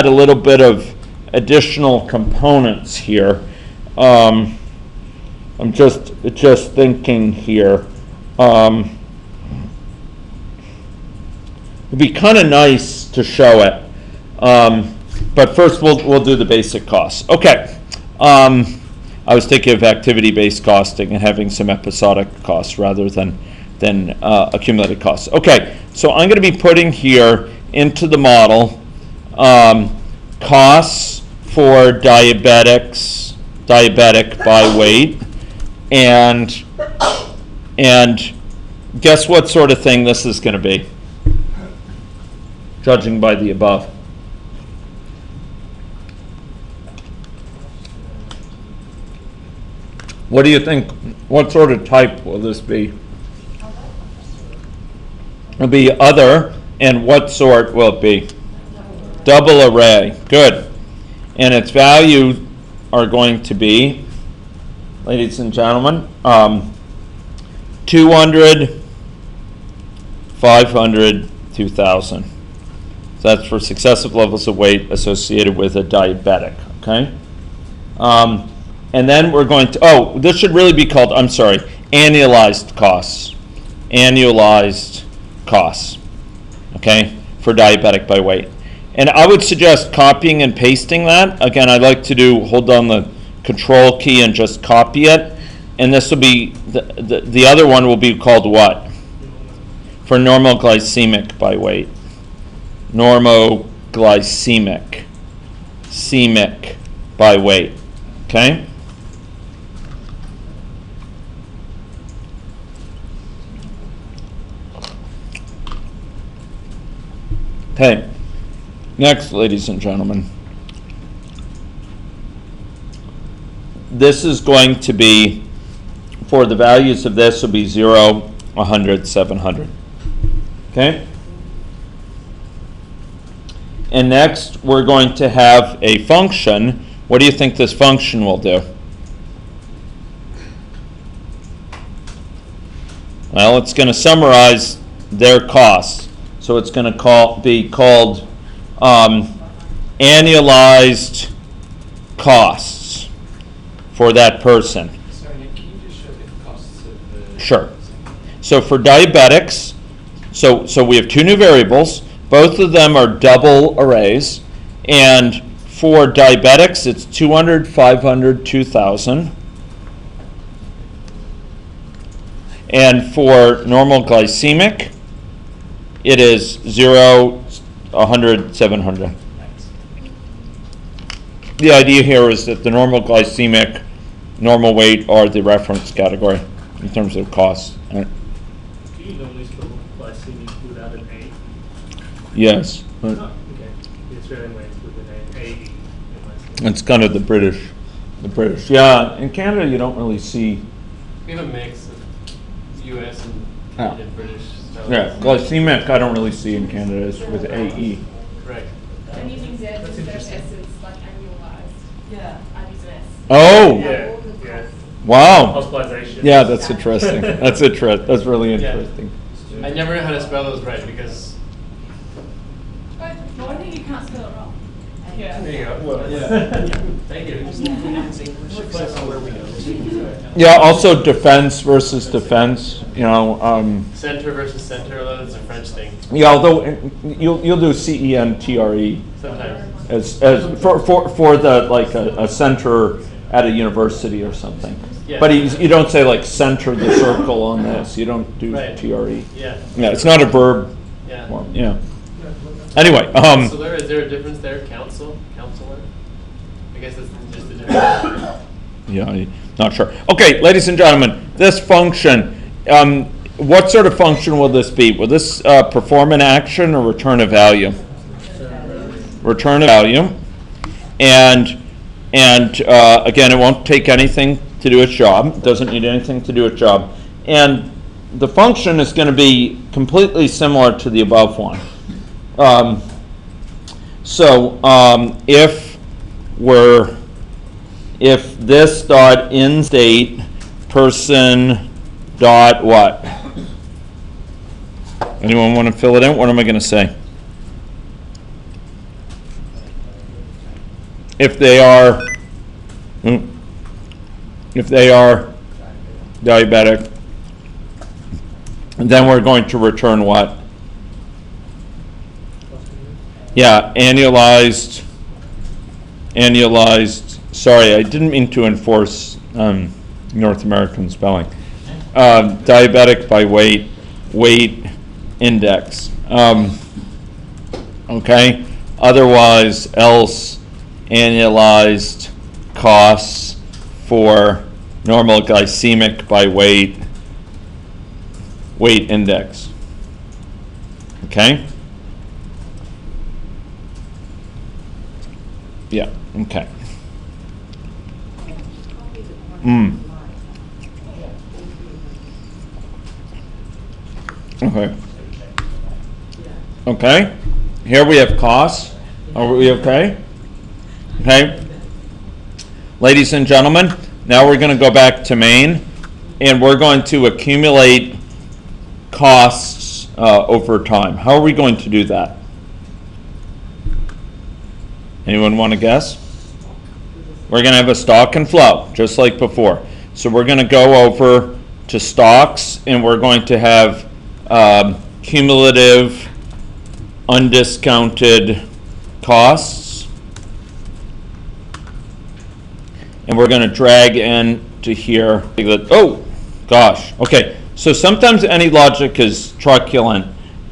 add a little bit of additional components here. I'm just thinking here. It'd be kind of nice to show it, but first we'll do the basic costs. Okay. I was thinking of activity-based costing and having some episodic costs rather than accumulated costs. Okay, so I'm going to be putting here into the model costs for diabetic by weight, and guess what sort of thing this is going to be, judging by the above. What do you think? What sort of type will this be? It'll be other, and what sort will it be? Double array. Good. And its value are going to be, ladies and gentlemen, 200, 500, 2,000. So that's for successive levels of weight associated with a diabetic. Okay. And then we're going to, this should really be called, annualized costs. Annualized costs, okay, for diabetic by weight. And I would suggest copying and pasting that. Again, I'd like to hold down the control key and just copy it. And this will be, the other one will be called what? For normal glycemic by weight. Normoglycemic. Cemic by weight, okay? Okay, next, ladies and gentlemen. This is going to be, for the values of this will be 0, 100, 700. Okay? And next, we're going to have a function. What do you think this function will do? Well, it's going to summarize their costs. So it's going to be called annualized costs for that person. Sorry, can you just show the costs of the... Sure. So for diabetics, so we have two new variables. Both of them are double arrays. And for diabetics, it's 200, 500, 2,000. And for normal glycemic, it is 0, 100, 700. The idea here is that the normal glycemic, normal weight are the reference category in terms of costs. Do you normally spell glycemic without an A? Yes. Oh, okay. The Australian way is with an A. It's kind of the British. Yeah, in Canada you don't really see. We have a mix of US and British. Yeah, glycemic I don't really see in Canada. It's with AE. Right. I'm using Z instead of S, it's like annualized. Yeah. I'm using S. Oh. Yeah. Wow. Hospitalization. Yeah, that's interesting. That's really interesting. I never know how to spell those right because... Well, I think you can't spell it wrong. Yeah. There you go. Well, yeah. Thank you. Yeah, also defense versus defense, Center versus center, although that's a French thing. Yeah, although you'll do CENTRE Sometimes. as for the like a center at a university or something. Yeah. But you don't say like center the circle on this. You don't do Right. TRE. Yeah. Yeah, it's not a verb Yeah. form. Yeah. Anyway, Counselor, is there a difference there? Counselor? I guess that's just a difference. yeah, I'm not sure. Okay, ladies and gentlemen, this function. What sort of function will this be? Will this perform an action or return a value? Return a value, and again, it won't take anything to do its job. It doesn't need anything to do its job, and the function is going to be completely similar to the above one. If this dot in state person dot what? Anyone want to fill it in? What am I going to say? if they are diabetic, then we're going to return what? Yeah, annualized, sorry, I didn't mean to enforce North American spelling. Diabetic by weight index. Okay, otherwise, else annualized costs for normal glycemic by weight index. Okay? Yeah, okay. Okay. Okay. Here we have costs. Are we okay? Okay. Ladies and gentlemen, now we're going to go back to main, and we're going to accumulate costs over time. How are we going to do that? Anyone want to guess? We're going to have a stock and flow, just like before. So we're going to go over to stocks, and we're going to have cumulative undiscounted costs. And we're going to drag into here. Oh, gosh. Okay, so sometimes AnyLogic is truculent.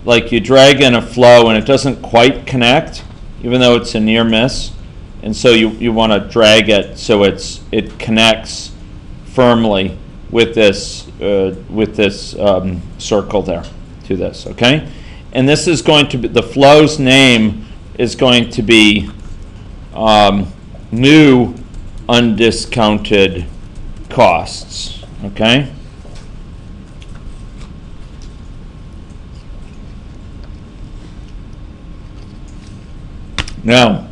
Like you drag in a flow and it doesn't quite connect, even though it's a near miss. And so you want to drag it so it connects firmly with this circle there to this, okay? And this is going to be, the flow's name is going to be new undiscounted costs, okay? Now,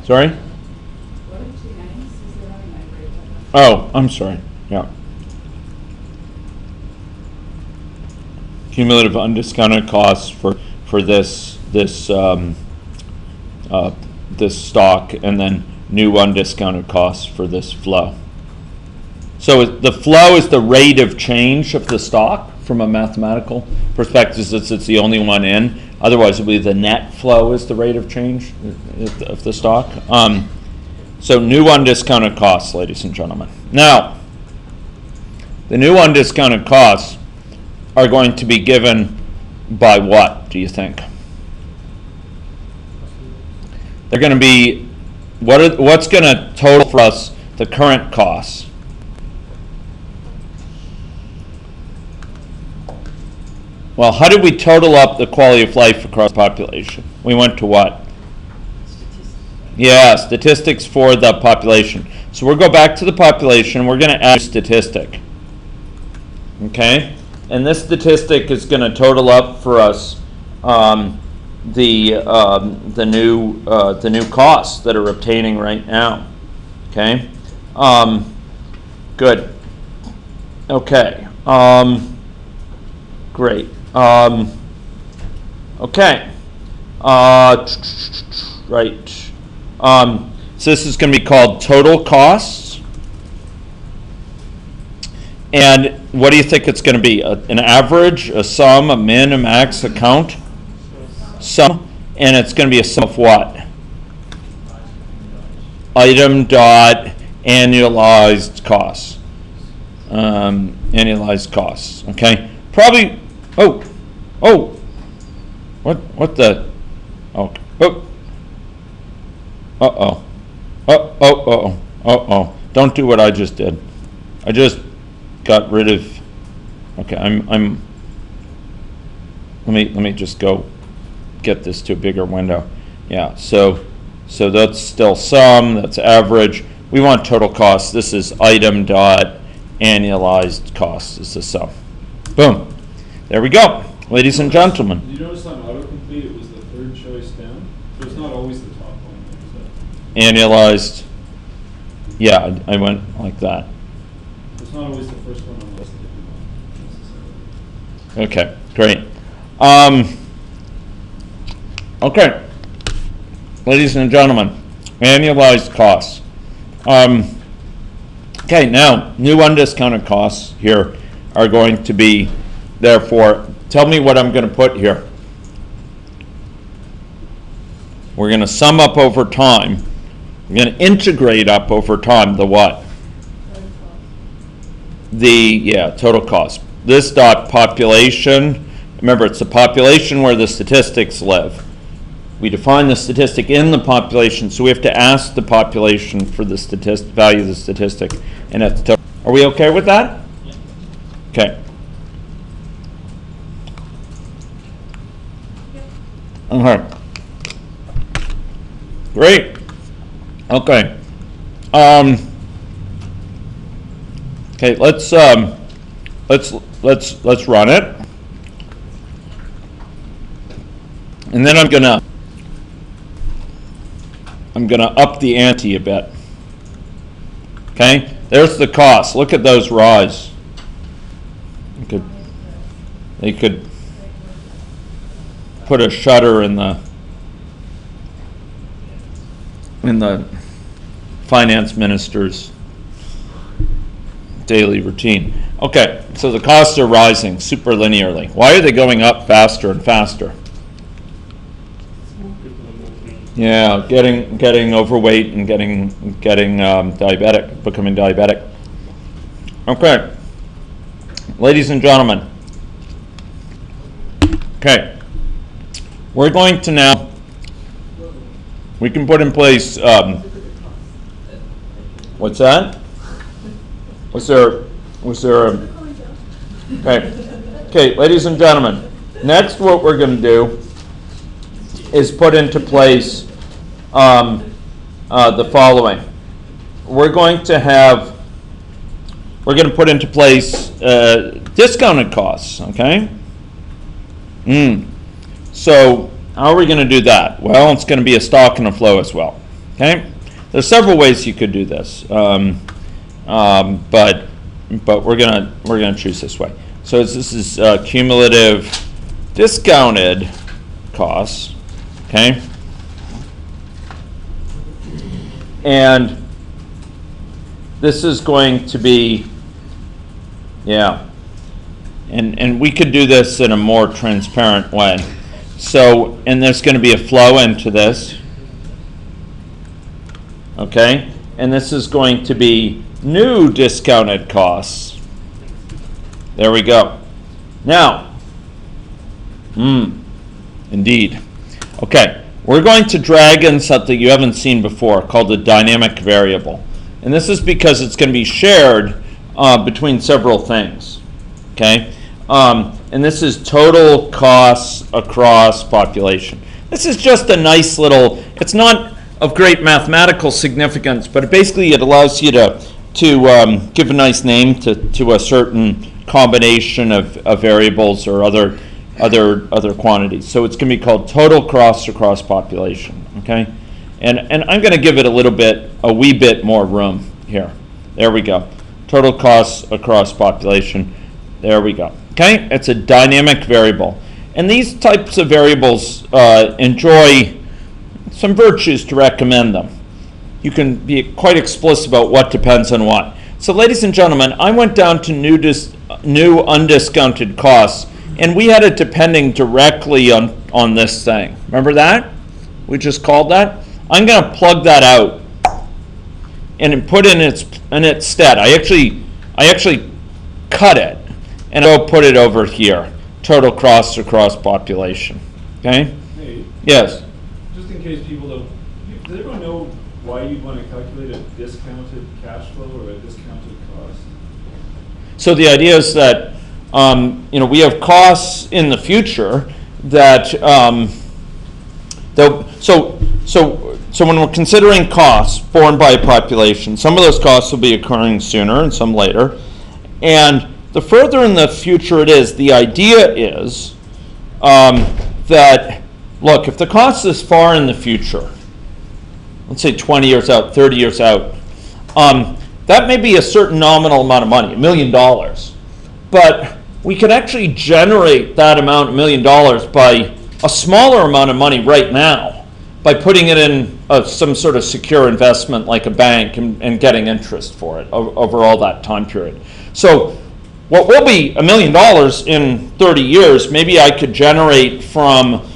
sorry? What are 2 names? Is there only name for each other? Oh, I'm sorry. Yeah. Cumulative undiscounted costs for this stock, and then new undiscounted costs for this flow. So the flow is the rate of change of the stock from a mathematical perspective, since it's the only one in. Otherwise, it would be the net flow is the rate of change of the stock. So new undiscounted costs, ladies and gentlemen. Now, the new undiscounted costs are going to be given by what, do you think? They're going to be, what's going to total for us the current costs? Well, how did we total up the quality of life across the population? We went to what? Statistics. Yeah, statistics for the population. So we'll go back to the population. We're going to add a statistic. Okay? And this statistic is going to total up for us the new costs that are obtaining right now. Okay? Good. Okay. Great. Okay. Right. So this is going to be called total costs. And what do you think it's going to be? An average, a sum, a min, a max, a count? Sum. And it's going to be a sum of what? Item dot annualized costs. Annualized costs. Okay. Probably. Oh. What the? Oh. Oh. Don't do what I just did. I just got rid of. Okay. Let me just go get this to a bigger window. Yeah. So that's still sum. That's average. We want total costs. This is item dot annualized costs. Is the sum. Boom. There we go, ladies and gentlemen. Did you notice on autocomplete it was the third choice down? So it's not always the top one. Annualized. Yeah, I went like that. It's not always the first one on the list that you want necessarily. Okay, great. Okay, ladies and gentlemen, annualized costs. Okay, now, new undiscounted costs here are going to be, therefore, tell me what I'm going to put here. We're going to sum up over time. We're going to integrate up over time the what? Total cost. This dot population, remember it's the population where the statistics live. We define the statistic in the population, so we have to ask the population for the value of the statistic, and it's total. Are we okay with that? Yeah. Okay. Okay. Great. Okay. Okay. Let's run it, and then I'm gonna up the ante a bit. Okay. There's the cost. Look at those rise. They could put a shutter in the finance minister's daily routine. Okay, so the costs are rising super linearly. Why are they going up faster and faster? Yeah, getting overweight and getting diabetic, becoming diabetic. Okay, ladies and gentlemen. Okay, we're going to now. We can put in place. What's that? Was there? Okay, ladies and gentlemen. Next, what we're going to do is put into place the following. We're going to put into place discounted costs. Okay. So how are we going to do that? Well, it's going to be a stock and a flow as well. Okay. There's several ways you could do this, but we're gonna choose this way. So this is cumulative discounted costs. Okay. And this is going to be, and we could do this in a more transparent way. So, and there's going to be a flow into this, okay? And this is going to be new discounted costs. There we go. Now, indeed. Okay, we're going to drag in something you haven't seen before called a dynamic variable. And this is because it's going to be shared between several things, okay? And this is total costs across population. This is just a nice little, it's not of great mathematical significance, but it allows you to give a nice name to a certain combination of variables or other quantities. So it's going to be called total costs across population, okay? And I'm going to give it a wee bit more room here. There we go. Total costs across population. There we go. Okay, it's a dynamic variable. And these types of variables enjoy some virtues to recommend them. You can be quite explicit about what depends on what. So ladies and gentlemen, I went down to new undiscounted costs, and we had it depending directly on this thing. Remember that? We just called that? I'm going to plug that out and put in its stead. I actually cut it. And I'll put it over here. Total costs across population. Okay? Hey, yes? Just in case people don't, does everyone know why you'd want to calculate a discounted cash flow or a discounted cost? So the idea is that we have costs in the future that so when we're considering costs borne by a population, some of those costs will be occurring sooner and some later, and the further in the future it is, the idea is that, look, if the cost is far in the future, let's say 20 years out, 30 years out, that may be a certain nominal amount of money, $1 million. But we can actually generate that amount, $1 million, by a smaller amount of money right now by putting it in some sort of secure investment like a bank and getting interest for it over all that time period. So what will be $1 million in 30 years, maybe I could generate from,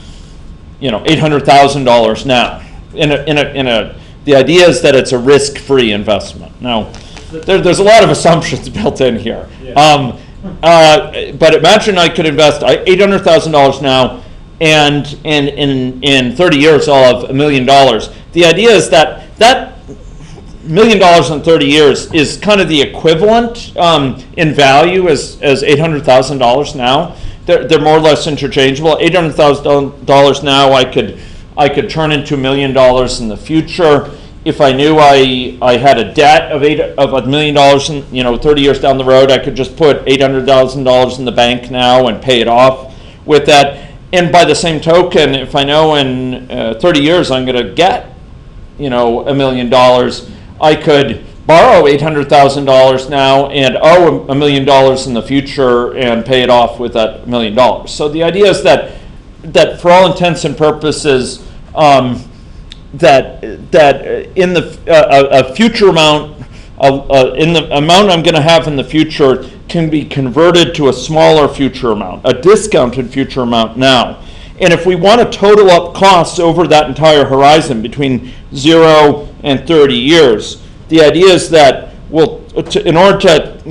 $800,000 now. The idea is that it's a risk-free investment. Now, there's a lot of assumptions built in here. Yeah. But imagine I could invest $800,000 now, and in 30 years I'll have $1 million. The idea is that $1 million in 30 years is kind of the equivalent in value as $800,000 now. They're more or less interchangeable. $800,000 now I could turn into $1 million in the future. If I knew I had a debt of $1 million in 30 years down the road, I could just put $800,000 in the bank now and pay it off with that. And by the same token, if I know in 30 years I'm going to get $1 million, I could borrow $800,000 now and owe $1 million in the future and pay it off with that $1 million. So the idea is that for all intents and purposes, that in the a future amount, in the amount I'm going to have in the future can be converted to a smaller future amount, a discounted future amount now. And if we want to total up costs over that entire horizon between 0 and 30 years, the idea is that in order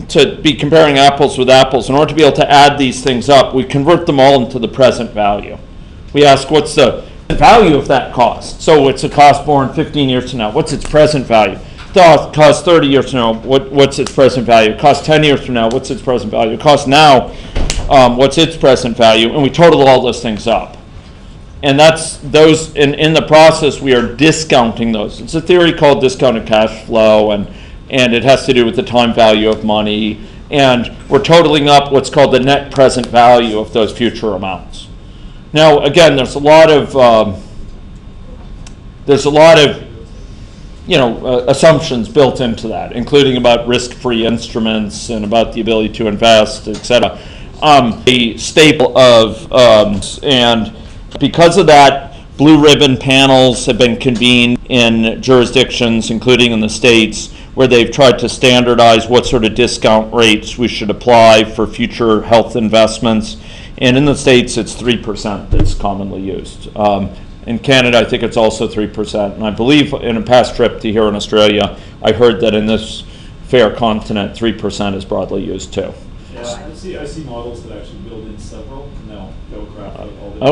to be comparing apples with apples, in order to be able to add these things up, we convert them all into the present value. We ask, what's the value of that cost? So it's a cost born 15 years from now. What's its present value? Cost 30 years from now. What's its present value? Cost 10 years from now. What's its present value? Cost now. What's its present value? And we total all those things up. And that's those. In the process, we are discounting those. It's a theory called discounted cash flow, and it has to do with the time value of money. And we're totaling up what's called the net present value of those future amounts. Now, again, there's a lot of assumptions built into that, including about risk-free instruments and about the ability to invest, etc. A staple of and because of that, blue ribbon panels have been convened in jurisdictions, including in the states, where they've tried to standardize what sort of discount rates we should apply for future health investments. And in the states, it's 3% that's commonly used. In Canada, I think it's also 3%. And I believe in a past trip to here in Australia, I heard that in this fair continent, 3% is broadly used too. Yeah, I see models that actually build in several, and they'll graph out all the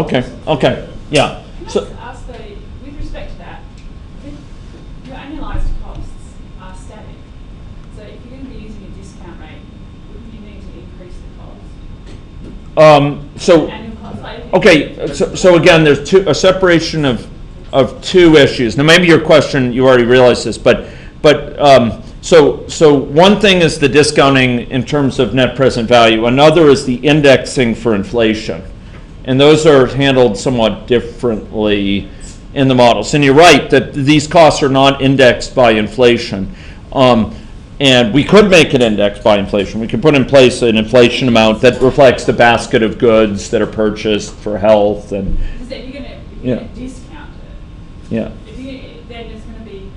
Okay, yeah. Can I So, just ask though, with respect to that, your annualized costs are static. So if you're going to be using a discount rate, wouldn't you need to increase the cost? Annual cost, okay, so again, there's a separation of two issues. Now, maybe your question, you already realized this, but so one thing is the discounting in terms of net present value. Another is the indexing for inflation. And those are handled somewhat differently in the models. And you're right that these costs are not indexed by inflation. And we could make it indexed by inflation. We could put in place an inflation amount that reflects the basket of goods that are purchased for health. And because if you're going to discount it, yeah. then it's going to be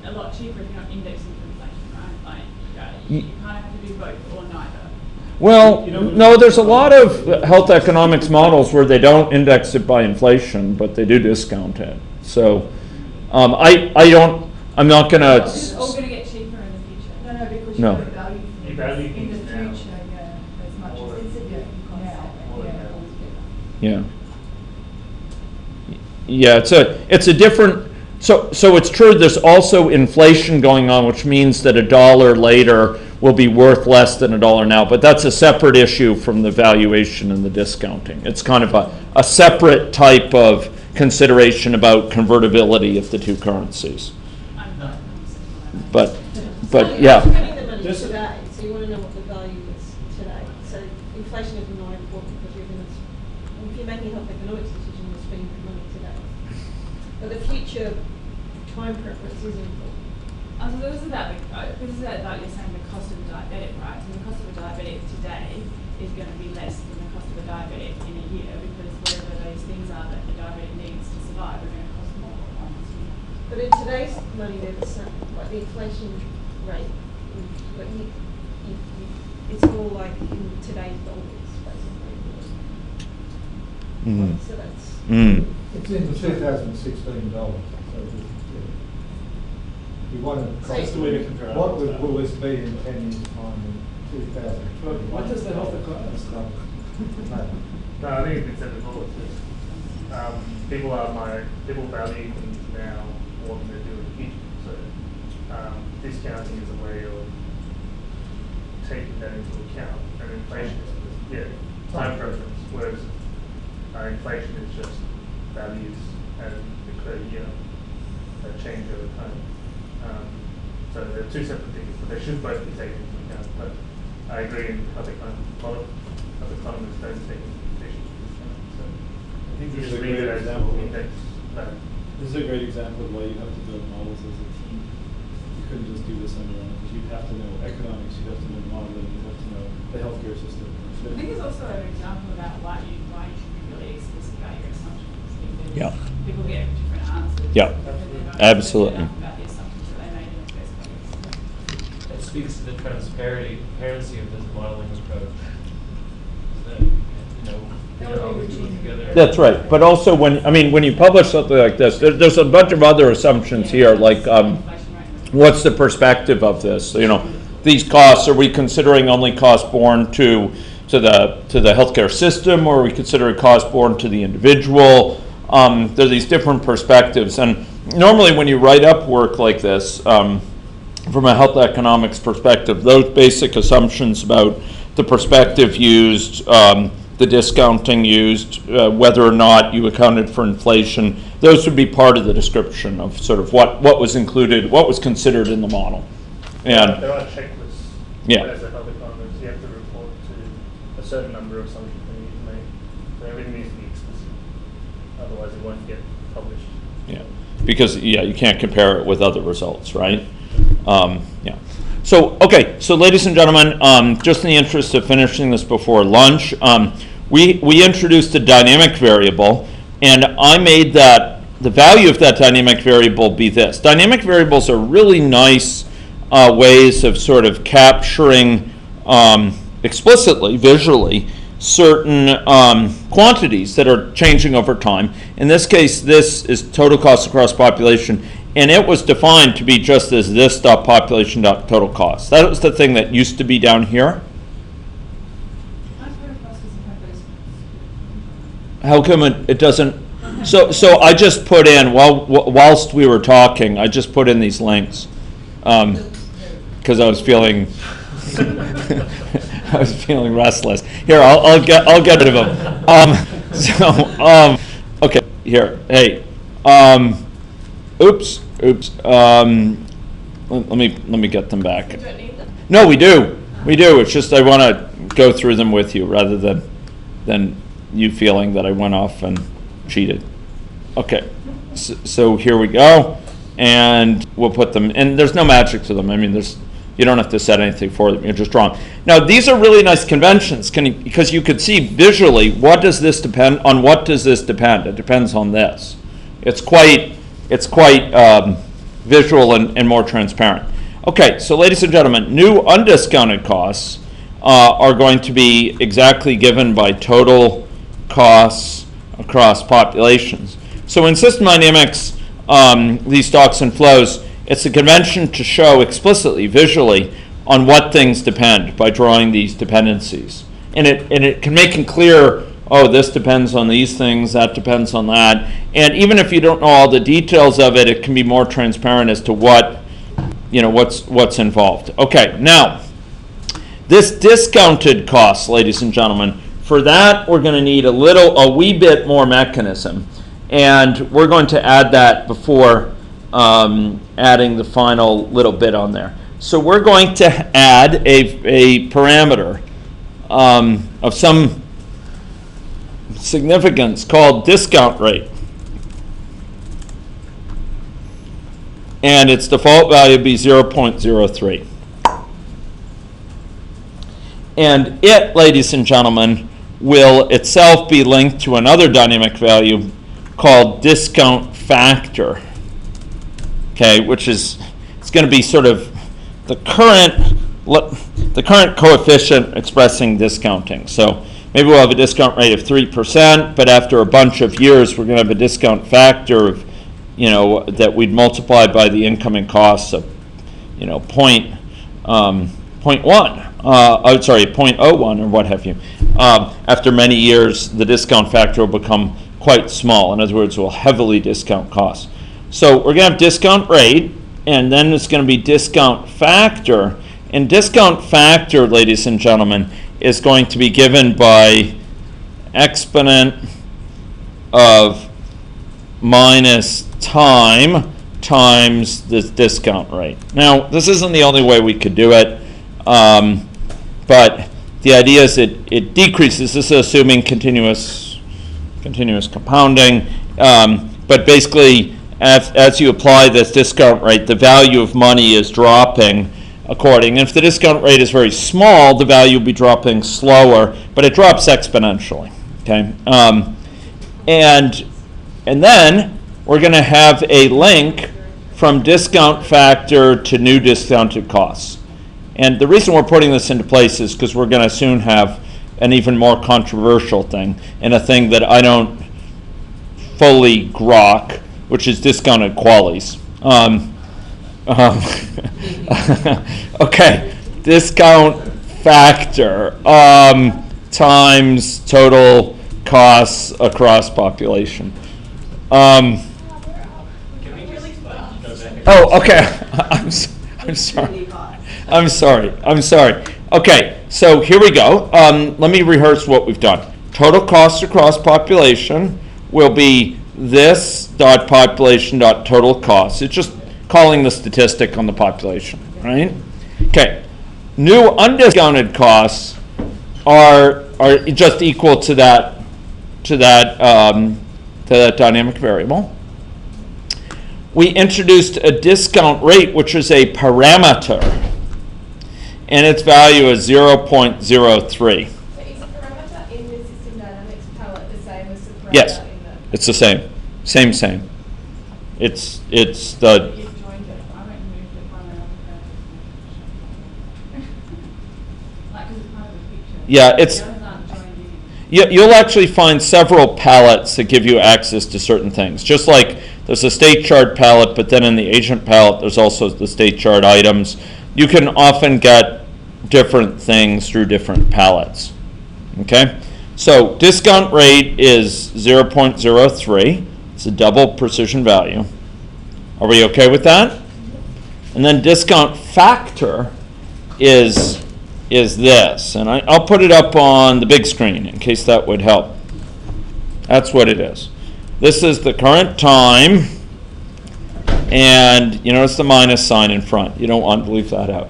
a lot cheaper if you're not indexing for inflation, right? Like, you kind of have to do both or neither. Well, no, there's a lot of health economics models where they don't index it by inflation, but they do discount it. So I'm not going to... It's all going to get cheaper in the future. No, because No. you don't value You value in the things now. future, as much More as it's than- now. Yeah, it's a different... So it's true there's also inflation going on, which means that $1 later will be worth less than $1 now, but that's a separate issue from the valuation and the discounting. It's kind of a separate type of consideration about convertibility of the two currencies. But yeah. You're getting the money today, so you want to know what the value is today. So inflation is not important because if you're making a health economics decision, you're spending the money today. But the future time preference is important. So this is about you're saying the cost of a diabetic, right? So the cost of a diabetic today is going to be less than the cost of a diabetic in a year because whatever they these things are that the diabetic needs to survive are going to cost more on consumer. But in today's money, they're the same, like the inflation rate, but it's all like in today's dollars, basically. Mm. So that's. Mm. It's in the $2016, so you want to. That's the way to compare What apples to will this apples. be in 10 years' time in 2020? What does the health economist know? No, I think it's in the bullet. People value things now more than they do in the future. So discounting is a way of taking that into account. And inflation is time preference, whereas inflation is just values and occur year that change over time. So they're two separate things, but they should both be taken into account. But I agree in a lot of economists don't take inflation into account. So I think you This is just a read great it as example. index value. This is a great example of why you have to build models as a team. You couldn't just do this on your own, because you'd have to know economics, you'd have to know modeling, you'd have to know the healthcare system. I think it's also an example about why you should be really explicit about your assumptions. Because Yeah. people get different answers. Yeah. because they're not Absolutely. enough about the assumptions that they made in the first place. It speaks to the transparency of this modeling approach. That, you know, all the tools together. That's right. But also when you publish something like this, there's a bunch of other assumptions here, like Inflation rate. what's the perspective of this? You know, these costs, are we considering only costs borne to the healthcare system, or are we considering costs borne to the individual? There are these different perspectives, and normally when you write up work like this, from a health economics perspective, those basic assumptions about the perspective used, the discounting used, whether or not you accounted for inflation, those would be part of the description of sort of what was included, what was considered in the model. And There are checklists. Yeah. As a health economist, you have to report to a certain number of assumptions that you need to make. So everything needs to be explicit. Otherwise, it won't get published. yeah, because you can't compare it with other results, right? Yeah. So so ladies and gentlemen, just in the interest of finishing this before lunch, we introduced a dynamic variable, and I made the value of that dynamic variable be this. Dynamic variables are really nice ways of sort of capturing explicitly, visually, certain quantities that are changing over time. In this case, this is total cost across population, and it was defined to be just as this dot population dot total cost. That was the thing that used to be down here. How come it doesn't? So I just put in, whilst we were talking, I just put in these links because I was feeling restless. Here, I'll get rid of them. Okay, here. Hey, oops. Let me get them back. You don't need them. No, we do. It's just I want to go through them with you rather than you feeling that I went off and cheated. Okay, so here we go, and we'll put them. And there's no magic to them. I mean, you don't have to set anything for them. You're just drawing. Now, these are really nice conventions because you could see visually what does this depend on. What does this depend? It depends on this. It's quite visual and more transparent. Okay, so ladies and gentlemen, new undiscounted costs are going to be exactly given by total costs across populations. So in system dynamics, these stocks and flows, it's a convention to show explicitly, visually, on what things depend by drawing these dependencies. And it can make it clear, oh, this depends on these things, that depends on that. And even if you don't know all the details of it, it can be more transparent as to what's involved. Okay, now, this discounted cost, ladies and gentlemen, for that we're going to need a wee bit more mechanism. And we're going to add that before adding the final little bit on there. So we're going to add a parameter of some significance called discount rate. And its default value would be 0.03. And it, ladies and gentlemen, will itself be linked to another dynamic value called discount factor, okay, which is, it's going to be sort of the current coefficient expressing discounting. So maybe we'll have a discount rate of 3%, but after a bunch of years, we're going to have a discount factor of, that we'd multiply by the incoming costs of, 0.01 or what have you. After many years, the discount factor will become quite small. In other words, we'll heavily discount costs. So we're going to have discount rate, and then it's going to be discount factor. And discount factor, ladies and gentlemen, is going to be given by exponent of minus time times the discount rate. Now, this isn't the only way we could do it, but the idea is it decreases. This is assuming continuous compounding, but basically, as you apply this discount rate, the value of money is dropping according. If the discount rate is very small, the value will be dropping slower, but it drops exponentially. Okay, and then we're going to have a link from discount factor to new discounted costs. And the reason we're putting this into place is because we're going to soon have an even more controversial thing, and a thing that I don't fully grok, which is discounted qualities. Okay, discount factor times total costs across population. Can we just go back and Okay. I'm sorry. Okay, so here we go. Let me rehearse what we've done. Total costs across population will be this dot population dot total costs. It's just calling the statistic on the population, right? Okay. New undiscounted costs are just equal to that dynamic variable. We introduced a discount rate, which is a parameter, and its value is 0.03. So is the parameter in the system dynamics palette the same as the parameter Yes, in the... it's the same. Same. It's the You've joined it. I went and moved it one around like, because it's part of the picture. Yeah, it's- The others aren't joined in. You'll actually find several palettes that give you access to certain things. Just like there's a state chart palette, but then in the agent palette, there's also the state chart items. You can often get different things through different palettes. Okay? So discount rate is 0.03. It's a double precision value. Are we okay with that? And then discount factor is this. And I'll put it up on the big screen in case that would help. That's what it is. This is the current time, and you notice the minus sign in front. You don't want to leave that out.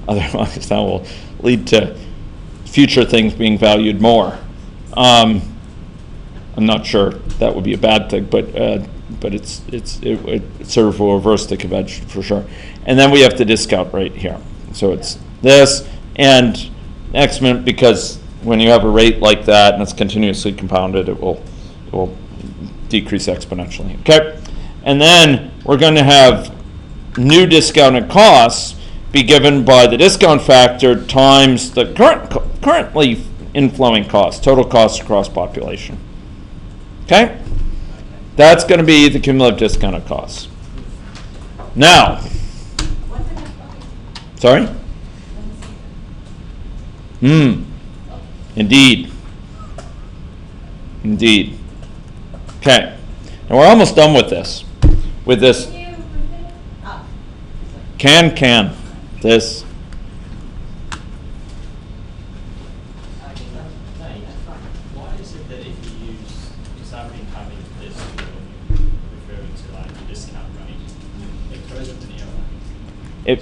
Otherwise, that will lead to future things being valued more. I'm not sure that would be a bad thing, but it sort of will reverse the convention for sure. And then we have the discount rate here. So it's this and exponent, because when you have a rate like that and it's continuously compounded, it will decrease exponentially. Okay, and then we're going to have new discounted costs be given by the discount factor times the currently inflowing costs, total costs across population. Okay, that's going to be the cumulative discounted costs. Now, sorry? Indeed. Okay. Now we're almost done with this. With this. Can. This. Why is it that if you use something coming to this, you're referring to like the discount rate, it throws it to the error?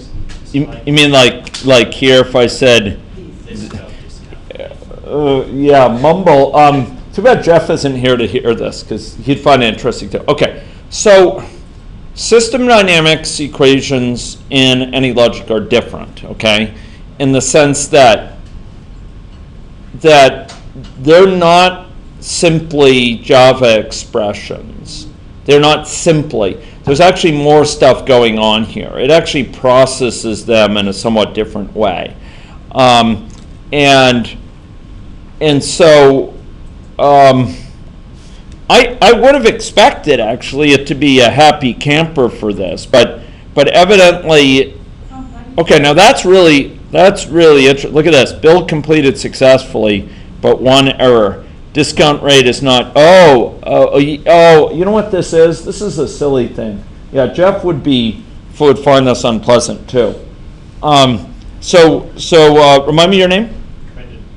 You mean like here if I said, This is discount. yeah, mumble. Too bad Jeff isn't here to hear this because he'd find it interesting too. Okay, so system dynamics equations in AnyLogic are different, okay, in the sense that they're not simply Java expressions. They're not simply. There's actually more stuff going on here. It actually processes them in a somewhat different way. And so I would have expected actually it to be a happy camper for this, but evidently, okay, now that's really interesting. Look at this. Build completed successfully, but one error. Discount rate is not. Oh, you know what this is? This is a silly thing. Yeah, Jeff would find this unpleasant too. So remind me your name?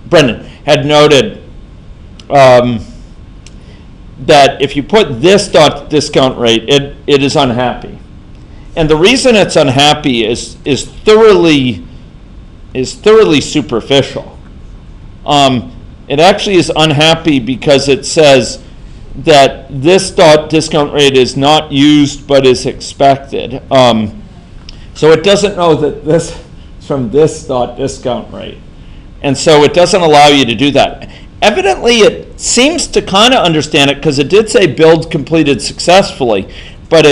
Brendan had noted that if you put this dot discount rate, it is unhappy, and the reason it's unhappy is thoroughly superficial. It actually is unhappy because it says that this dot discount rate is not used but is expected. So it doesn't know that this is from this dot discount rate, and so it doesn't allow you to do that. Evidently, it seems to kind of understand it because it did say build completed successfully, but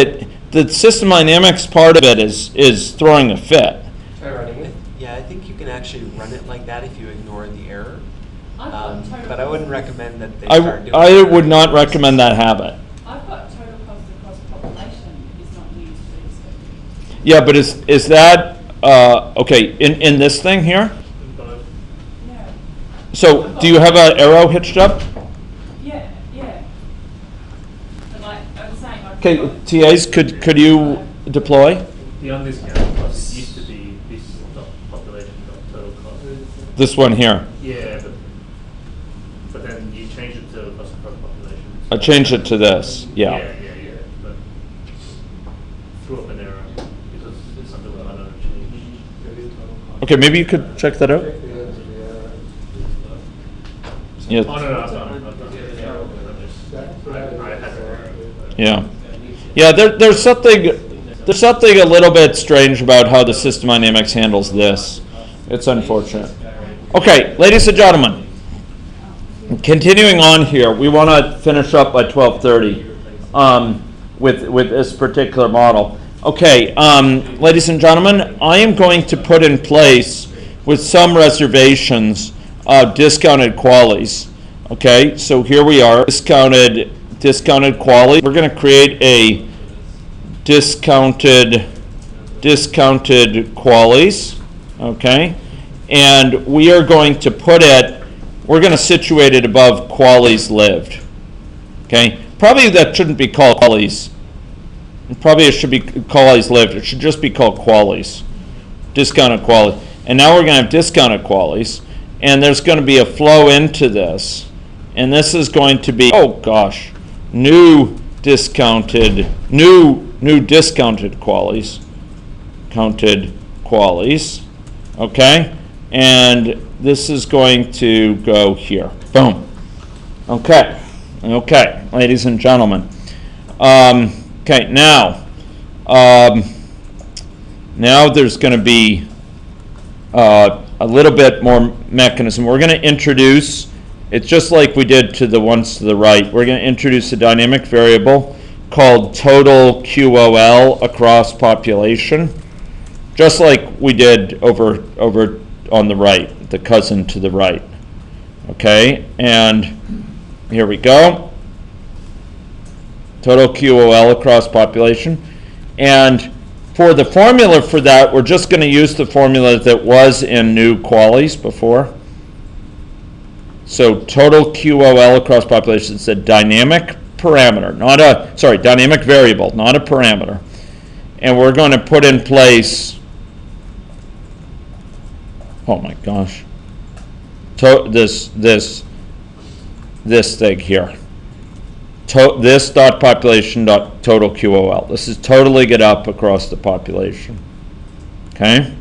the system dynamics part of it is throwing a fit. Try running it. Yeah, I think you can actually run it like that if you ignore the error. But I wouldn't recommend that they start doing I would not recommend that habit. I've got total cost across population is not used for expected. Yeah, but is that okay in this thing here? Yeah. So do you have an arrow hitched up? Yeah. But like I was saying, I've Okay, got- TAs, could you deploy The undiscounted cost, it used to be this population total cost. this one here? Yeah, but then you change it to cost across population. I changed it to this. Yeah. Yeah. But threw up an error because it's something that I don't change. Okay, maybe you could check that out. Yeah. Oh, no, I've done it. I had an error. Yeah. Yeah, there's something a little bit strange about how the system dynamics handles this. It's unfortunate. Okay, ladies and gentlemen, continuing on here, we want to finish up by 12:30 with this particular model. Okay, ladies and gentlemen, I am going to put in place, with some reservations, discounted qualities. Okay, so here we are, discounted quality. We're going to create a discounted qualities. Okay, and we are going to we're going to situate it above qualities lived. Okay, probably that shouldn't be called qualities. Probably it should be qualities lived. It should just be called qualities, discounted quality. And now we're going to have discounted qualities, and there's going to be a flow into this, and this is going to be new discounted qualities, okay, and this is going to go here. Boom. Okay, ladies and gentlemen. Okay, now there's going to be a little bit more mechanism. We're going to introduce, it's just like we did to the ones to the right, we're going to introduce a dynamic variable called total QOL across population, just like we did over on the right, the cousin to the right. Okay, and here we go. Total QOL across population. And for the formula for that, we're just going to use the formula that was in new qualities before. So total QOL across population is a dynamic parameter, dynamic variable, not a parameter. And we're going to put in place, oh my gosh, this thing here. This dot population dot total QOL. This is totally get up across the population. Okay?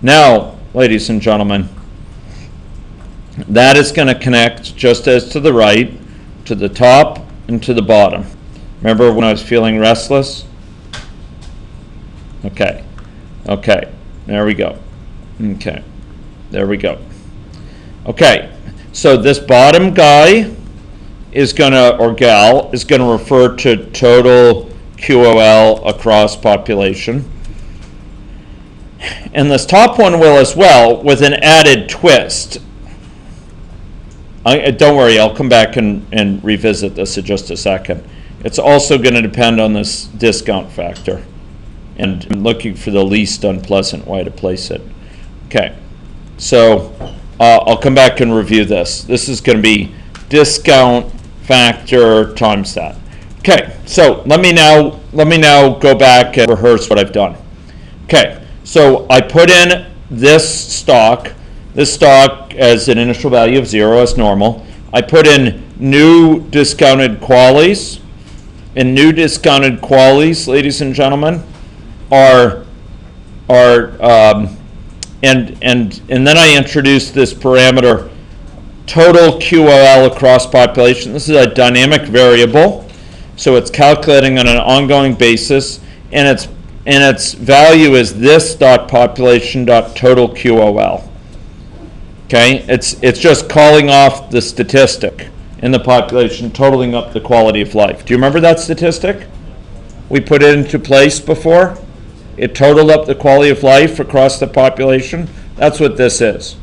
Now, ladies and gentlemen, that is going to connect just as to the right, to the top, and to the bottom. Remember when I was feeling restless? Okay. There we go. Okay. There we go. Okay, so this bottom guy is gonna, or gal, is gonna refer to total QOL across population. And this top one will as well, with an added twist. Don't worry, I'll come back and revisit this in just a second. It's also going to depend on this discount factor. And I'm looking for the least unpleasant way to place it. Okay, so I'll come back and review this. This is going to be discount factor times that. Okay, so let me now go back and rehearse what I've done. Okay, so I put in this stock as an initial value of 0 as normal. I put in new discounted qualities. And new discounted qualities, ladies and gentlemen, and then I introduced this parameter, total QOL across population. This is a dynamic variable, so it's calculating on an ongoing basis, and its value is this dot population dot total QOL. Okay, it's just calling off the statistic in the population, totaling up the quality of life. Do you remember that statistic? We put it into place before. It totaled up the quality of life across the population. That's what this is.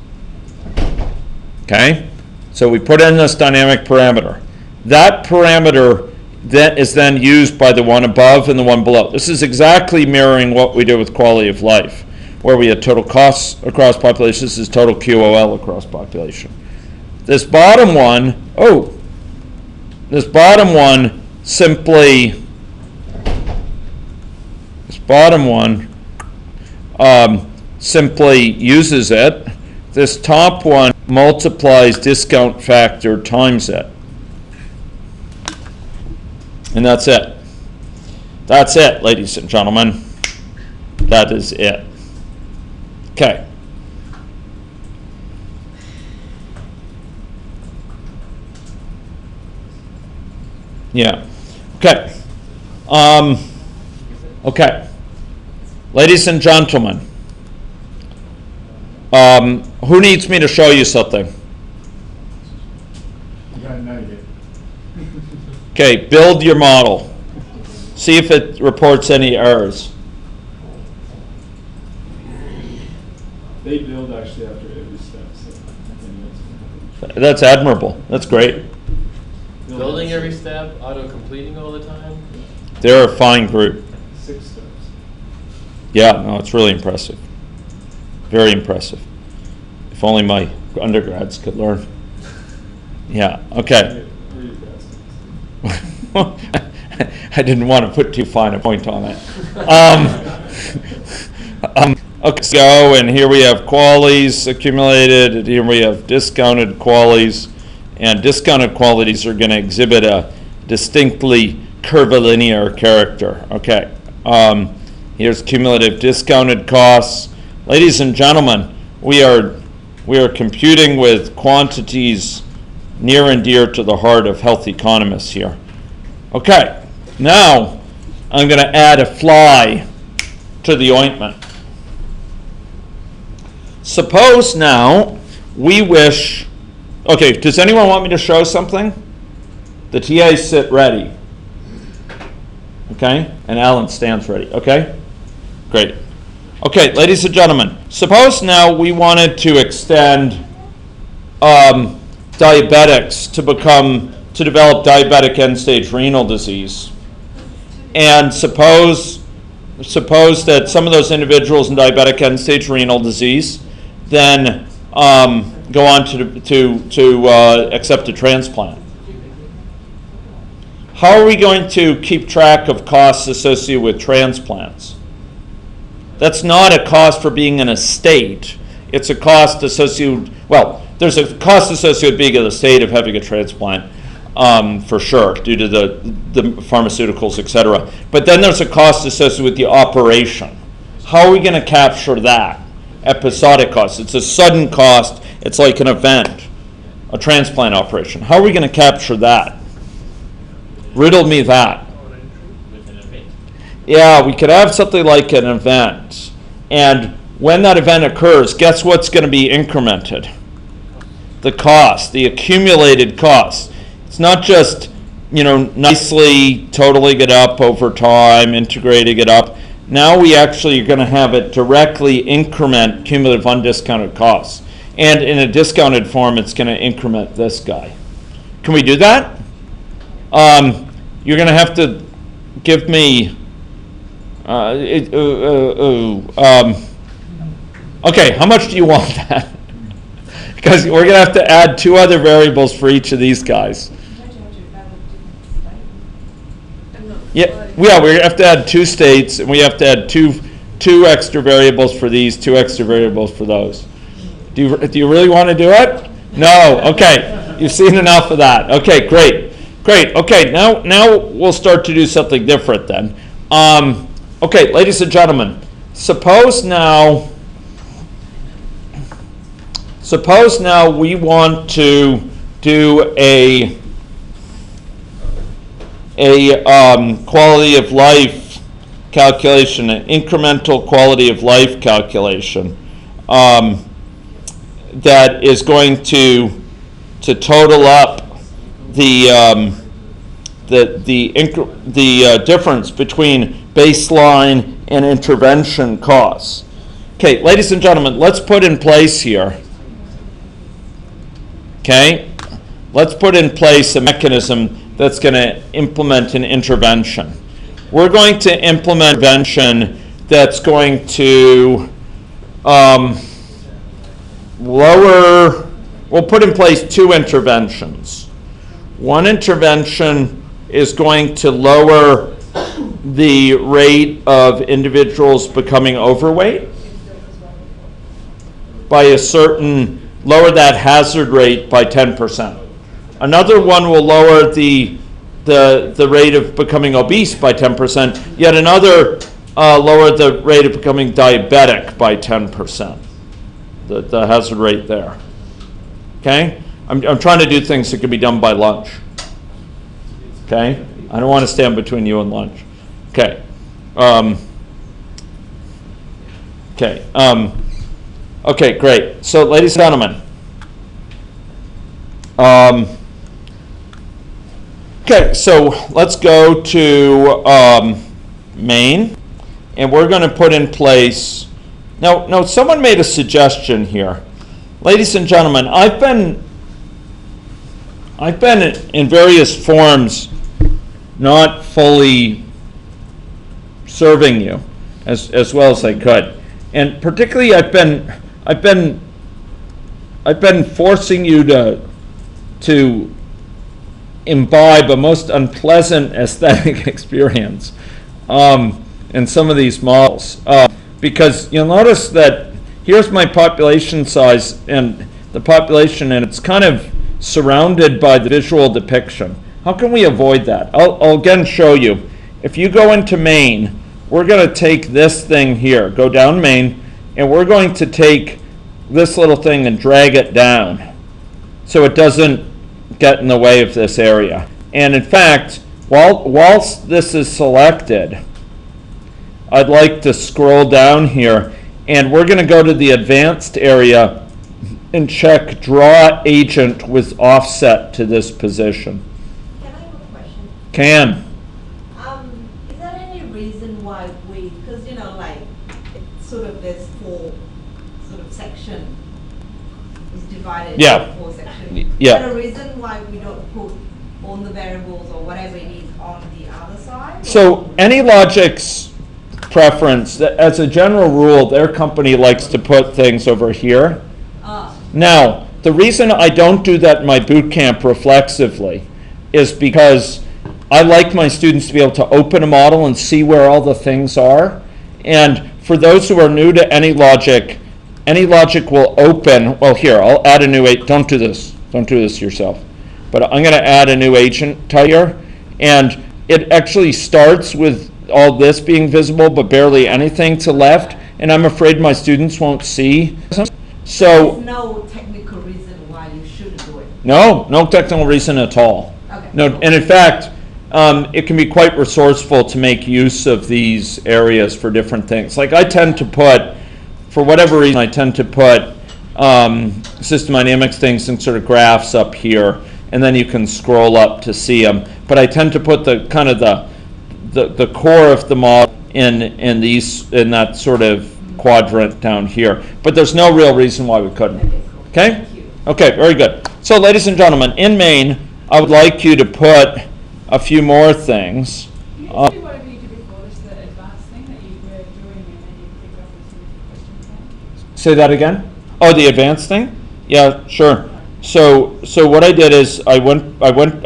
Okay, so we put in this dynamic parameter. That parameter that is then used by the one above and the one below. This is exactly mirroring what we did with quality of life, where we had total costs across population. This is total QOL across population. This bottom one simply uses it. This top one multiplies discount factor times it. And that's it. That's it, ladies and gentlemen. That is it. Okay. Yeah. Okay. Okay. Ladies and gentlemen, who needs me to show you something? You don't know yet. Okay, build your model. See if it reports any errors. They build actually after every step. So I think That's admirable. That's great. Building every step, auto-completing all the time. They're a fine group. 6 steps. Yeah, no, it's really impressive. Very impressive. If only my undergrads could learn. Yeah, okay. I didn't want to put too fine a point on it. Okay, so, and here we have qualities accumulated, and here we have discounted qualities, and discounted qualities are going to exhibit a distinctly curvilinear character. Okay, here's cumulative discounted costs. Ladies and gentlemen, we are computing with quantities near and dear to the heart of health economists here. Okay, now I'm going to add a fly to the ointment. Suppose now we wish, okay, does anyone want me to show something? The TAs sit ready. Okay, and Alan stands ready. Okay, great. Okay, ladies and gentlemen, suppose now we wanted to extend diabetics to develop diabetic end-stage renal disease. And suppose that some of those individuals in diabetic end-stage renal disease then go on to accept a transplant. How are we going to keep track of costs associated with transplants? That's not a cost for being in a state. It's a cost associated, well, there's a cost associated with being in the state of having a transplant, for sure, due to the pharmaceuticals, et cetera. But then there's a cost associated with the operation. How are we going to capture that? Episodic cost. It's a sudden cost. It's like an event, a transplant operation. How are we going to capture that? Riddle me that. With an event. Yeah, we could have something like an event. And when that event occurs, guess what's going to be incremented? the cost, the accumulated cost. It's not just, nicely totaling it up over time, integrating it up. Now we actually are going to have it directly increment cumulative undiscounted costs. And in a discounted form, it's going to increment this guy. Can we do that? You're going to have to give me... okay, how much do you want that? Because we're going to have to add 2 other variables for each of these guys. Yeah, we have to add 2 states, and we have to add two extra variables for these, 2 extra variables for those. Do you really want to do it? No. Okay. You've seen enough of that. Okay, great. Okay, now we'll start to do something different then. Okay, ladies and gentlemen, suppose now we want to do a quality of life calculation, an incremental quality of life calculation that is going to total up the difference between baseline and intervention costs. Okay, ladies and gentlemen, let's put in place here. Okay, let's put in place a mechanism that's going to implement an intervention. We're going to implement an intervention that's going to we'll put in place 2 interventions. One intervention is going to lower the rate of individuals becoming overweight by lower that hazard rate by 10%. Another one will lower the rate of becoming obese by 10%, yet another lower the rate of becoming diabetic by 10%, the hazard rate there. Okay? I'm trying to do things that can be done by lunch. Okay? I don't want to stand between you and lunch. Okay. Okay, great. So, ladies and gentlemen, okay, so let's go to main, and we're going to put in place. Now, someone made a suggestion here. Ladies and gentlemen, I've been in various forms not fully serving you as well as I could, and particularly I've been forcing you to imbibe a most unpleasant aesthetic experience in some of these models, because you'll notice that here's my population size and the population, and it's kind of surrounded by the visual depiction. How can we avoid that? I'll again show you. If you go into main, we're going to take this thing here, go down main, and we're going to take this little thing and drag it down so it doesn't get in the way of this area. And in fact, whilst this is selected, I'd like to scroll down here, and we're going to go to the advanced area and check draw agent with offset to this position. Can I have a question? Can. Is there any reason why because like sort of this 4 sort of section is divided into 4 sections. Yeah. Is there a reason why we don't put all the variables or whatever it is on the other side? So AnyLogic's preference, as a general rule, their company likes to put things over here. Now, the reason I don't do that in my boot camp reflexively is because I like my students to be able to open a model and see where all the things are. And for those who are new to AnyLogic, AnyLogic will open, well here, I'll add a new agent, don't do this yourself. But I'm going to add a new agent type here, and it actually starts with all this being visible but barely anything to left, and I'm afraid my students won't see. So there's no technical reason why you shouldn't do it. No technical reason at all. Okay. No, and in fact, it can be quite resourceful to make use of these areas for different things. Like I tend to put, for whatever reason, system dynamics things and sort of graphs up here, and then you can scroll up to see them. But I tend to put the kind of the core of the model in that sort of quadrant down here. But there's no real reason why we couldn't. Okay? Okay, very good. So, ladies and gentlemen, in main, I would like you to put a few more things. You can do whatever you did before, this the advanced thing that you were doing, and then you picked up with some questions. Say that again? Oh, the advanced thing? Yeah, sure. So what I did is I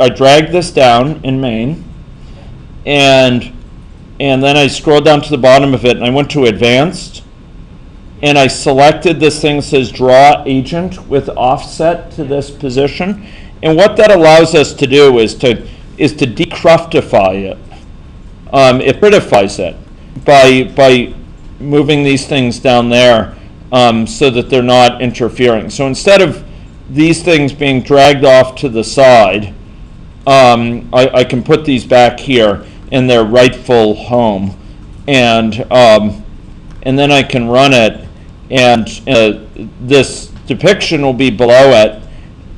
dragged this down in main, and then I scrolled down to the bottom of it, and I went to advanced, and I selected this thing that says draw agent with offset to this position. And what that allows us to do is to decruftify it. It critifies it by moving these things down there so that they're not interfering. So instead of these things being dragged off to the side, I can put these back here in their rightful home, and then I can run it, and this depiction will be below it,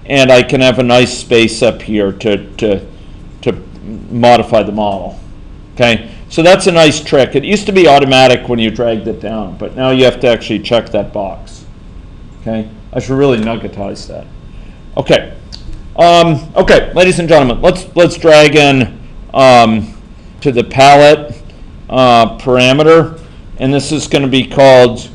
and I can have a nice space up here to modify the model. Okay, so that's a nice trick. It used to be automatic when you dragged it down, but now you have to actually check that box. Okay, I should really nuggetize that. Okay, okay, ladies and gentlemen, let's drag in to the palette parameter, and this is going to be called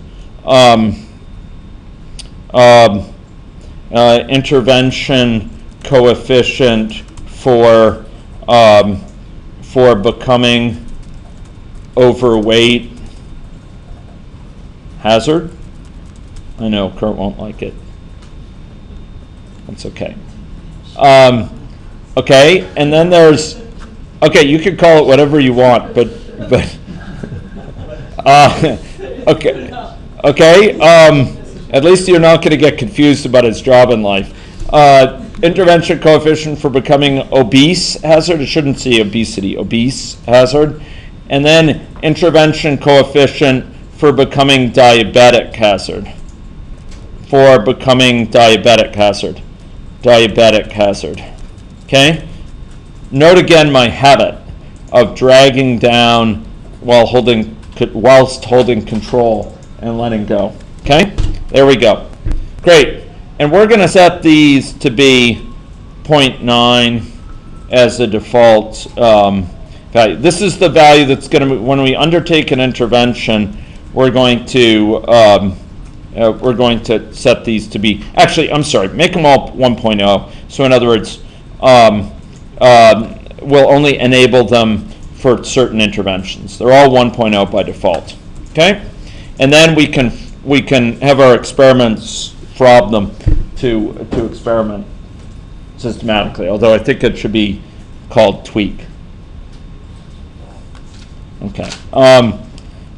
intervention coefficient for becoming overweight hazard. I know Kurt won't like it. That's okay. Okay, and then there's, okay, you can call it whatever you want, but okay. At least you're not going to get confused about its job in life. Intervention coefficient for becoming obese hazard. It shouldn't say obesity, obese hazard. And then intervention coefficient for becoming diabetic hazard. For becoming diabetic hazard. Diabetic hazard. Okay? Note again my habit of dragging down whilst holding control and letting go. Okay? There we go. Great. And we're going to set these to be 0.9 as the default value. This is the value that's going to, when we undertake an intervention, we're going to set these to be, actually, I'm sorry, make them all 1.0. So in other words, we'll only enable them for certain interventions. They're all 1.0 by default. Okay? And then we can have our experiments fob them to experiment systematically, although I think it should be called tweak. Okay.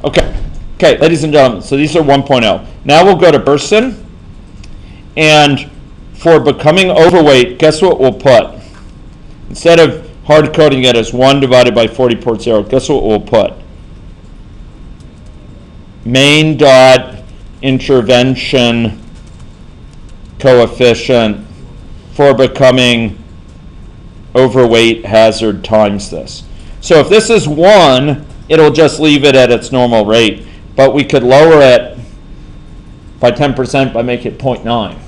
Okay, ladies and gentlemen, so these are 1.0. Now we'll go to person, and for becoming overweight, guess what we'll put? Instead of hard coding it as 1 divided by 40.0, guess what we'll put? Main dot intervention coefficient for becoming overweight hazard times this. So if this is 1, it'll just leave it at its normal rate, but we could lower it by 10% by making it 0.9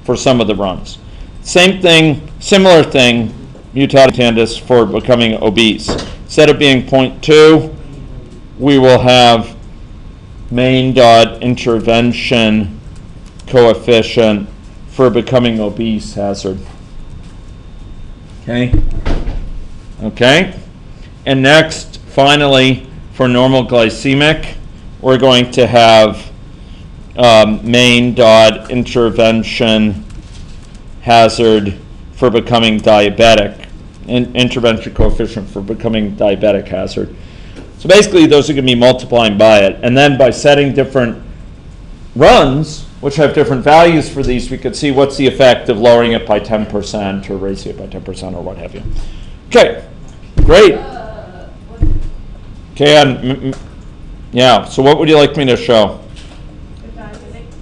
for some of the runs. Same thing, similar thing, mutatis mutandis for becoming obese. Instead of being 0.2, we will have main dot intervention coefficient for becoming obese hazard. Okay. Okay. And next, finally, for normal glycemic, we're going to have main dot intervention hazard for becoming diabetic, intervention coefficient for becoming diabetic hazard. So basically, those are going to be multiplying by it. And then by setting different runs, which have different values for these, we could see what's the effect of lowering it by 10% or raising it by 10% or what have you. Okay, great. Okay, yeah, so what would you like me to show?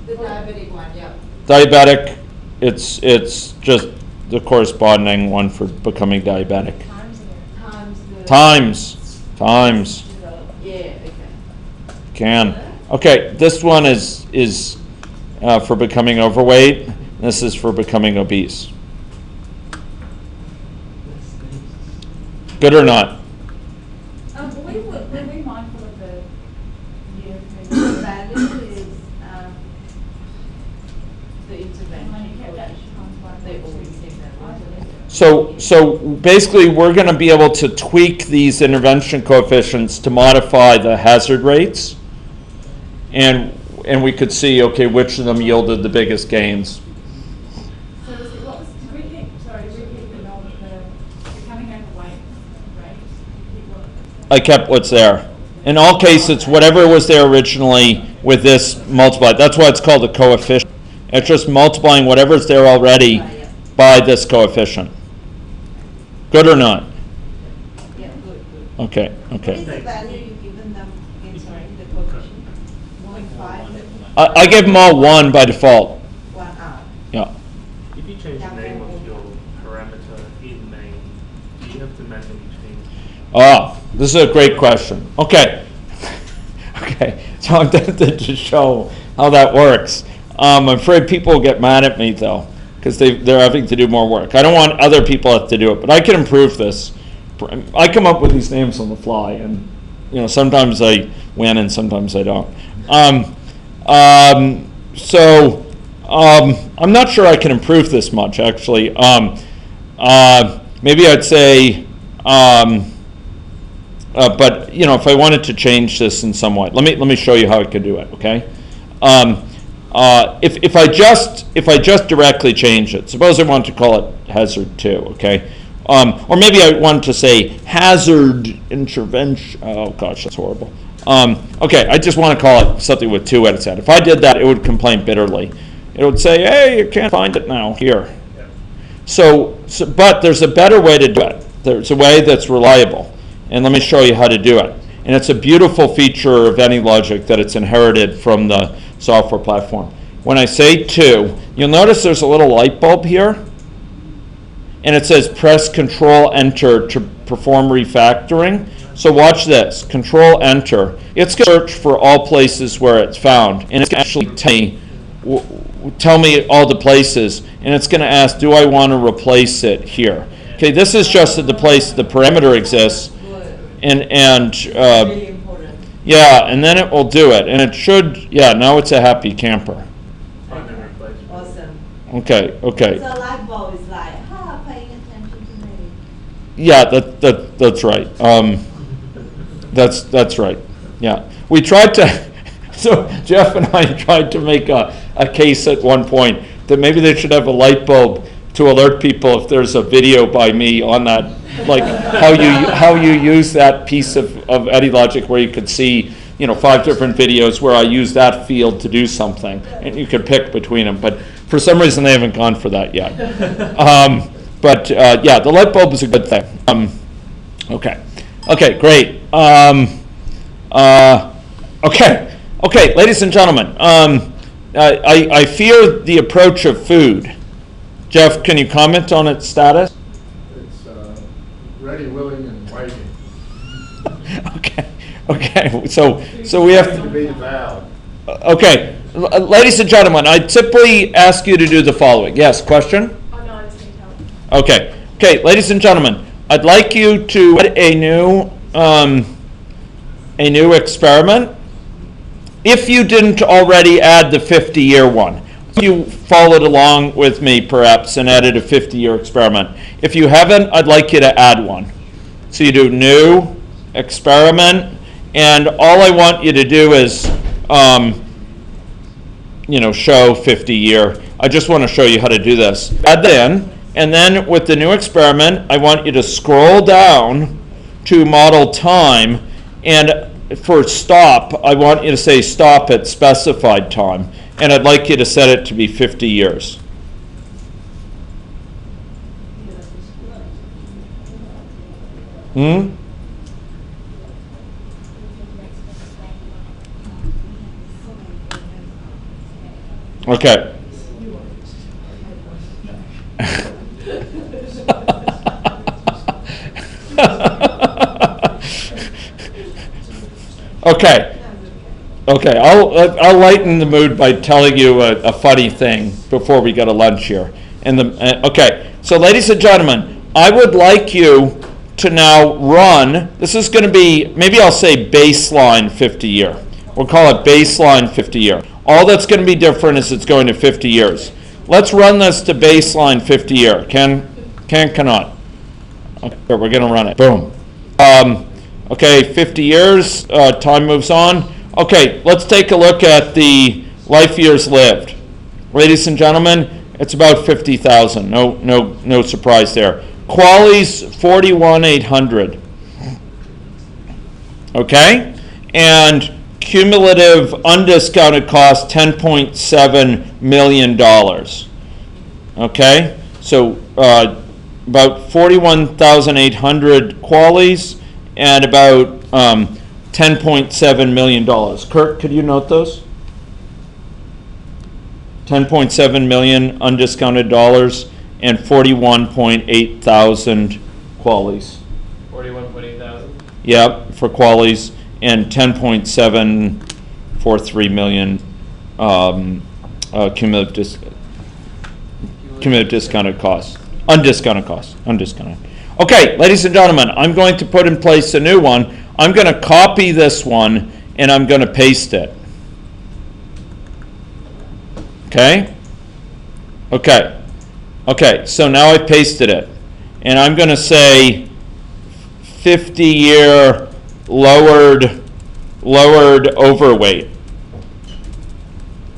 The diabetic one, yeah. Diabetic, it's just the corresponding one for becoming diabetic. Times. Yeah, okay. Can. Okay, this one is for becoming overweight. This is for becoming obese. Good or not? Were we mindful of the year value is the intervention. when you kept that They always take that one. So basically, we're going to be able to tweak these intervention coefficients to modify the hazard rates, and we could see, okay, which of them yielded the biggest gains. So did we keep the note of the becoming overweight rate? I kept what's there. In all cases, it's whatever was there originally with this multiplied. That's why it's called a coefficient. It's just multiplying whatever's there already by this coefficient. Good or not? Yeah, good. Okay. What is the value you've given them in the coefficient? 0.5? I gave them all 1 by default. 1 hour. Yeah. If you change the name of your parameter in main, do you have to manually change? This is a great question. Okay. Okay. So I'm tempted to show how that works. I'm afraid people will get mad at me though, because they're having to do more work. I don't want other people to have to do it, but I can improve this. I come up with these names on the fly, and sometimes I win and sometimes I don't. So I'm not sure I can improve this much actually. Maybe I'd say, but if I wanted to change this in some way, let me show you how I could do it. Okay. If I just directly change it, suppose I want to call it hazard 2, okay? Or maybe I want to say hazard intervention. Oh gosh, that's horrible. Okay, I just want to call it something with 2 edits at. If I did that, it would complain bitterly. It would say, hey, you can't find it now here. So, but there's a better way to do it. There's a way that's reliable, and let me show you how to do it. And it's a beautiful feature of AnyLogic that it's inherited from the software platform. When I say 2, you'll notice there's a little light bulb here, and it says press Control Enter to perform refactoring. So watch this, Control Enter. It's going to search for all places where it's found, and it's going to actually tell me all the places, and it's going to ask, do I want to replace it here? Okay, this is just at the place the parameter exists, and Really important. yeah, and then it will do it, and it should, yeah, now it's a happy camper. Awesome. Okay. So light bulb is like, paying attention to me. Yeah, that's right. That's right. Yeah, we tried to. So Jeff and I tried to make a case at one point that maybe they should have a light bulb to alert people if there's a video by me on that, like how you use that piece of AnyLogic where you could see 5 different videos where I use that field to do something, and you could pick between them. But for some reason they haven't gone for that yet. But yeah, the light bulb is a good thing. Okay, great. Okay, ladies and gentlemen, I fear the approach of food. Jeff, can you comment on its status? It's ready, willing, and waiting. Okay. So we have To be devoured. Okay, ladies and gentlemen, I typically ask you to do the following. Yes, question? Oh, no, I just need help. Okay, ladies and gentlemen, I'd like you to add a new experiment. If you didn't already add the 50-year one, you followed along with me perhaps and added a 50-year experiment. If you haven't, I'd like you to add one. So you do new experiment, and all I want you to do is show 50-year. I just want to show you how to do this. Add that in, and then with the new experiment, I want you to scroll down to model time, and for stop, I want you to say stop at specified time, and I'd like you to set it to be 50 years. Okay. Okay. Okay, I'll lighten the mood by telling you a funny thing before we go to lunch here. Okay, so ladies and gentlemen, I would like you to now run. This is going to be, maybe I'll say baseline 50-year. We'll call it baseline 50-year. All that's going to be different is it's going to 50 years. Let's run this to baseline 50-year. Cannot. Okay, we're going to run it. Boom. Okay, 50 years. Time moves on. Okay, let's take a look at the life years lived. Ladies and gentlemen, it's about 50,000. No surprise there. Quali's 41,800. Okay, and cumulative undiscounted cost $10.7 million. Okay, so about 41,800 Qualis and about $10.7 million. Kurt, could you note those? 10.7 million undiscounted dollars and 41.8 thousand Qualis. 41.8 thousand? Yep, for Qualis, and 10.743 million cumulative discounted costs. Undiscounted costs. Undiscounted. Okay, ladies and gentlemen, I'm going to put in place a new one. I'm going to copy this one and I'm going to paste it. Okay? Okay, so now I've pasted it. And I'm going to say 50-year lowered overweight.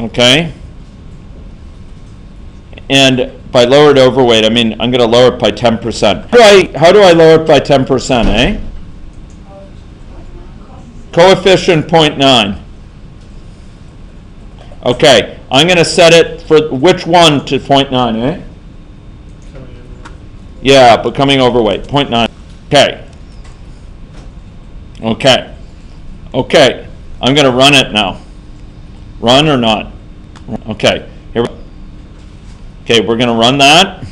Okay? And by lowered overweight, I mean I'm going to lower it by 10%. How do I lower it by 10%, eh? Coefficient 0.9. Okay, I'm going to set it for which one to 0.9, eh? Yeah, becoming overweight, 0.9. Okay, I'm going to run it now. Run or not? Okay, here we go. Okay, we're going to run that.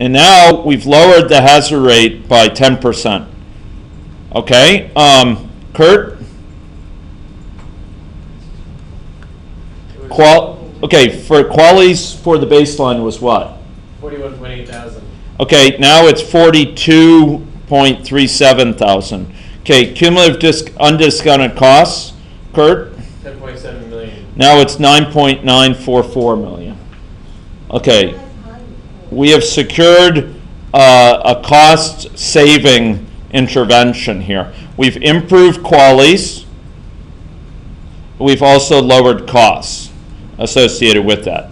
And now we've lowered the hazard rate by 10%. Okay, Kurt? Okay, for Qualis for the baseline was what? 41.8 thousand. Okay, now it's 42.37 thousand. Okay, cumulative undiscounted costs, Kurt? 10.7 million. Now it's 9.944 million. Okay, we have secured a cost-saving intervention here. We've improved Qualis. We've also lowered costs associated with that.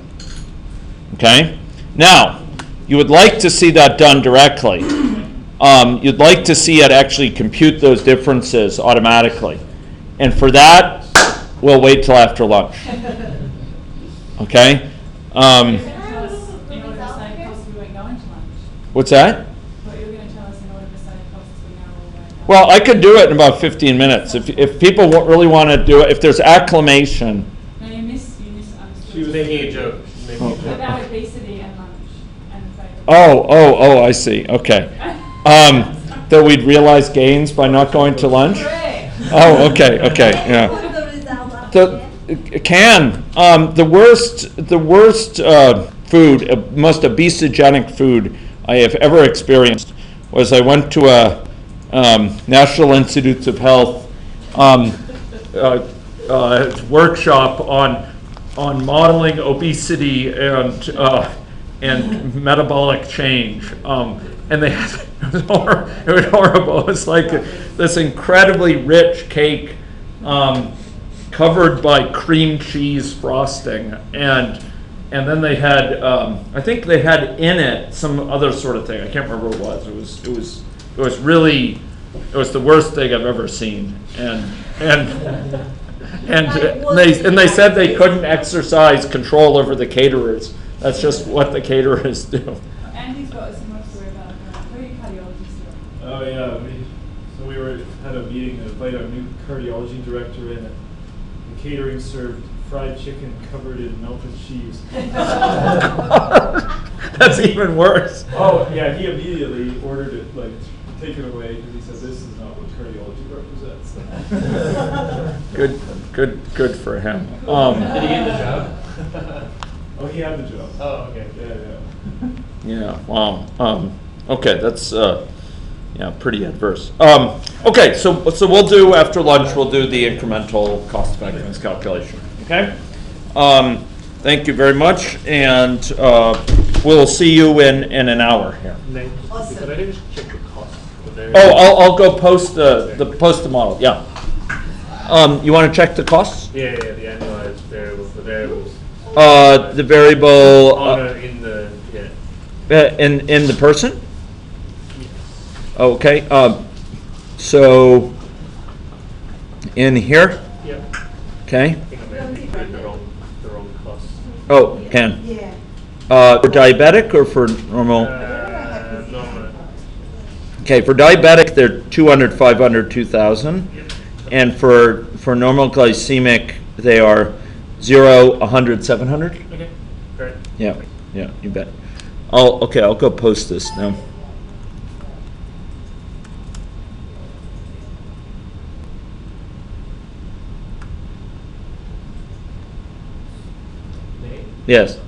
Okay? Now, you would like to see that done directly. You'd like to see it actually compute those differences automatically. And for that, we'll wait till after lunch. Okay? What's that? Well, I could do it in about 15 minutes. If people really want to do it, if there's acclamation. No, you misunderstood. She was making a joke. About obesity and lunch and favour. Oh, I see. Okay. That we'd realize gains by not going to lunch? Oh, okay, yeah. The worst food, most obesogenic food I have ever experienced was I went to a National Institutes of Health workshop on modeling obesity and metabolic change, and they had, it was horrible. It was like this incredibly rich cake covered by cream cheese frosting, and then they had I think they had in it some other sort of thing. I can't remember what it was. It was really, it was the worst thing I've ever seen, and they said they couldn't exercise control over the caterers. That's just what the caterers do. Andy's got a similar story about cardiology story. Oh yeah, we had a meeting to invite our new cardiology director in, and the catering served fried chicken covered in melted cheese. That That's even worse. Oh, yeah, he immediately ordered it, like, taken away, because he said, this is not what cardiology represents. Good for him. Did he get the job? Oh, he had the job. Oh, okay. Yeah, wow. Okay, that's pretty adverse. Okay, so we'll do, after lunch, we'll do the incremental cost effectiveness calculation. Okay? Thank you very much, and we'll see you in an hour here. Awesome. Could I just check the cost? Oh, I'll go post the model. Yeah. You want to check the costs? Yeah, the annualized variables, the variables. The variable In the, in the person. Okay. So in here. Yep. Okay. I think I may have included the wrong cost. Oh, Ken. Yeah. For diabetic or for normal? Normal. Okay, for diabetic, they're 200, 500, 2,000. And for normal glycemic, they are 0, 100, 700. Okay, great. Yeah, you bet. I'll go post this now. Nate? Yes.